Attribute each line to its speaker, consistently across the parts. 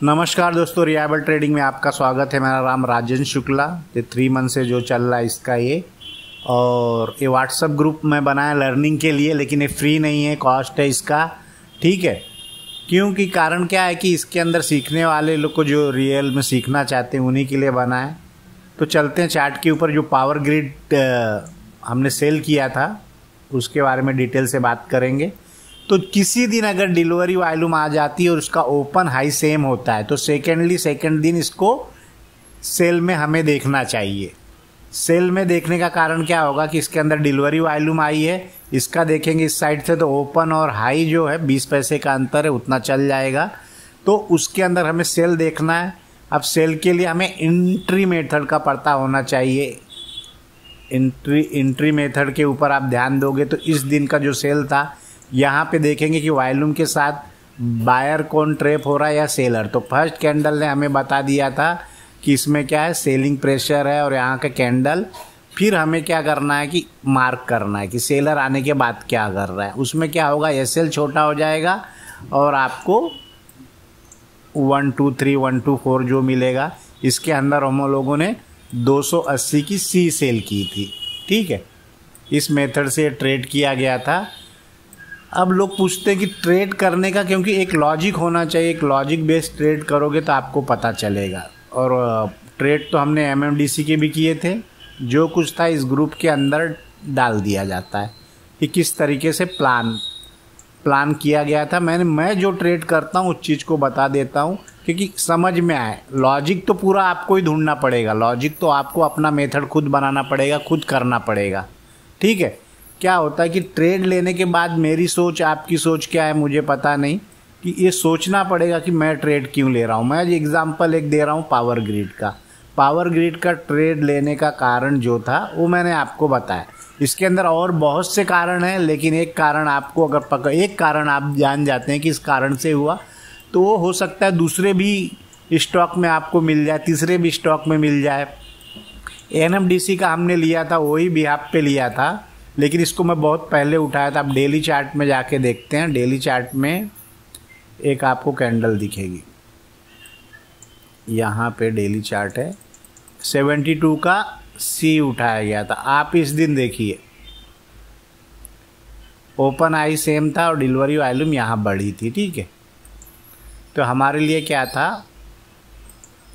Speaker 1: नमस्कार दोस्तों, reliable trading में आपका स्वागत है। मेरा नाम राजेंद्र शुक्ला। ये 3 मंथ से जो चल रहा है इसका ये, और ये व्हाट्सएप ग्रुप में बनाया लर्निंग के लिए, लेकिन ये फ्री नहीं है, कॉस्ट है इसका। ठीक है, क्योंकि कारण क्या है कि इसके अंदर सीखने वाले लोग को जो रियल में सीखना चाहते हैं उन्हीं के लिए बना है। तो चलते हैं चार्ट के ऊपर। जो पावर ग्रिड हमने सेल किया था उसके बारे में डिटेल से बात करेंगे। तो किसी दिन अगर डिलीवरी वॉल्यूम आ जाती है और उसका ओपन हाई सेम होता है तो सेकंड दिन इसको सेल में हमें देखना चाहिए। सेल में देखने का कारण क्या होगा कि इसके अंदर डिलीवरी वॉल्यूम आई है, इसका देखेंगे इस साइड से तो ओपन और हाई जो है 20 पैसे का अंतर है, उतना चल जाएगा। तो उसके अंदर हमें सेल देखना है। अब सेल के लिए हमें एंट्री मेथड का पता होना चाहिए। एंट्री मेथड के ऊपर आप ध्यान दोगे तो इस दिन का जो सेल था यहाँ पे देखेंगे कि वॉल्यूम के साथ बायर कौन ट्रैप हो रहा है या सेलर। तो फर्स्ट कैंडल ने हमें बता दिया था कि इसमें क्या है, सेलिंग प्रेशर है और यहाँ का कैंडल। फिर हमें क्या करना है कि मार्क करना है कि सेलर आने के बाद क्या कर रहा है। उसमें क्या होगा, एसएल छोटा हो जाएगा और आपको 1 2 3 1 2 4 जो मिलेगा। इसके अंदर हम लोगों ने 280 की सी सेल की थी। ठीक है, इस मेथड से ट्रेड किया गया था। अब लोग पूछते हैं कि ट्रेड करने का, क्योंकि एक लॉजिक होना चाहिए, एक लॉजिक बेस्ड ट्रेड करोगे तो आपको पता चलेगा। और ट्रेड तो हमने एमएमडीसी के भी किए थे। जो कुछ था इस ग्रुप के अंदर डाल दिया जाता है कि किस तरीके से प्लान किया गया था। मैं जो ट्रेड करता हूँ उस चीज़ को बता देता हूँ क्योंकि समझ में आए। लॉजिक तो पूरा आपको ही ढूंढना पड़ेगा, लॉजिक तो आपको अपना मेथड खुद बनाना पड़ेगा, खुद करना पड़ेगा। ठीक है, क्या होता है कि ट्रेड लेने के बाद मेरी सोच आपकी सोच क्या है मुझे पता नहीं, कि ये सोचना पड़ेगा कि मैं ट्रेड क्यों ले रहा हूँ। मैं एग्जांपल एक दे रहा हूँ पावर ग्रिड का। पावर ग्रिड का ट्रेड लेने का कारण जो था वो मैंने आपको बताया। इसके अंदर और बहुत से कारण हैं, लेकिन एक कारण आपको अगर एक कारण आप जान जाते हैं कि इस कारण से हुआ तो वो हो सकता है दूसरे भी स्टॉक में आपको मिल जाए, तीसरे भी स्टॉक में मिल जाए। एनएमडीसी का हमने लिया था, वही बिहाफ पे लिया था, लेकिन इसको मैं बहुत पहले उठाया था। आप डेली चार्ट में जाके देखते हैं, डेली चार्ट में एक आपको कैंडल दिखेगी, यहाँ पे डेली चार्ट है, 72 का सी उठाया गया था। आप इस दिन देखिए, ओपन आई सेम था और डिलीवरी वॉल्यूम यहाँ बढ़ी थी। ठीक है, तो हमारे लिए क्या था,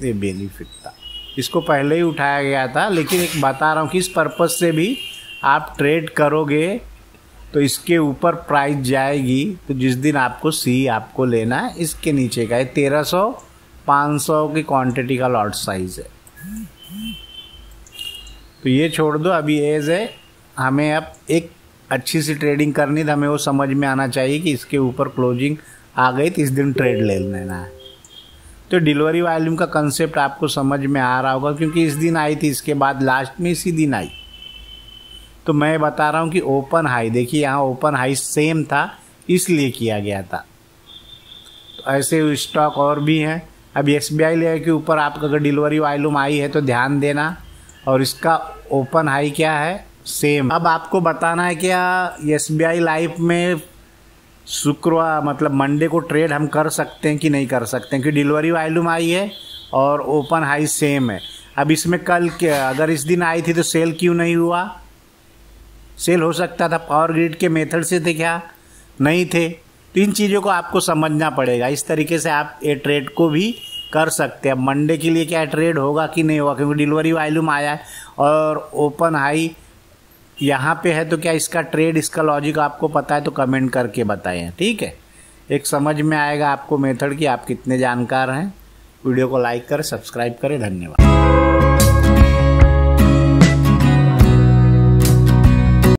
Speaker 1: ये बेनिफिट था, इसको पहले ही उठाया गया था। लेकिन एक बता रहा हूँ कि इस पर्पज से भी आप ट्रेड करोगे तो इसके ऊपर प्राइस जाएगी। तो जिस दिन आपको सी आपको लेना है, इसके नीचे का है 1300-500 की क्वांटिटी का लॉट साइज है। तो ये छोड़ दो, अभी एज है। हमें अब एक अच्छी सी ट्रेडिंग करनी है, हमें वो समझ में आना चाहिए कि इसके ऊपर क्लोजिंग आ गई तो इस दिन ट्रेड ले लेना है। तो डिलीवरी वॉल्यूम का कंसेप्ट आपको समझ में आ रहा होगा, क्योंकि इस दिन आई थी, इसके बाद लास्ट में इसी दिन आई। तो मैं बता रहा हूँ कि ओपन हाई देखिए, यहाँ ओपन हाई सेम था इसलिए किया गया था। तो ऐसे स्टॉक और भी हैं। अब एसबीआई लेयर के ऊपर आपका अगर डिलीवरी वॉल्यूम आई है तो ध्यान देना, और इसका ओपन हाई क्या है, सेम। अब आपको बताना है क्या एसबीआई लाइफ में शुक्रवार मतलब मंडे को ट्रेड हम कर सकते हैं कि नहीं कर सकते हैं, क्योंकि डिलीवरी वॉल्यूम आई है और ओपन हाई सेम है। अब इसमें कल अगर इस दिन आई थी तो सेल क्यों नहीं हुआ? सेल हो सकता था, पावर ग्रिड के मेथड से थे क्या? नहीं थे। तो इन चीज़ों को आपको समझना पड़ेगा। इस तरीके से आप ये ट्रेड को भी कर सकते हैं। अब मंडे के लिए क्या ट्रेड होगा कि नहीं होगा, क्योंकि डिलीवरी वॉल्यूम आया है और ओपन हाई यहाँ पे है, तो क्या इसका ट्रेड, इसका लॉजिक आपको पता है तो कमेंट करके बताएं। ठीक है, एक समझ में आएगा आपको मेथड की आप कितने जानकार हैं। वीडियो को लाइक करें, सब्सक्राइब करें। धन्यवाद।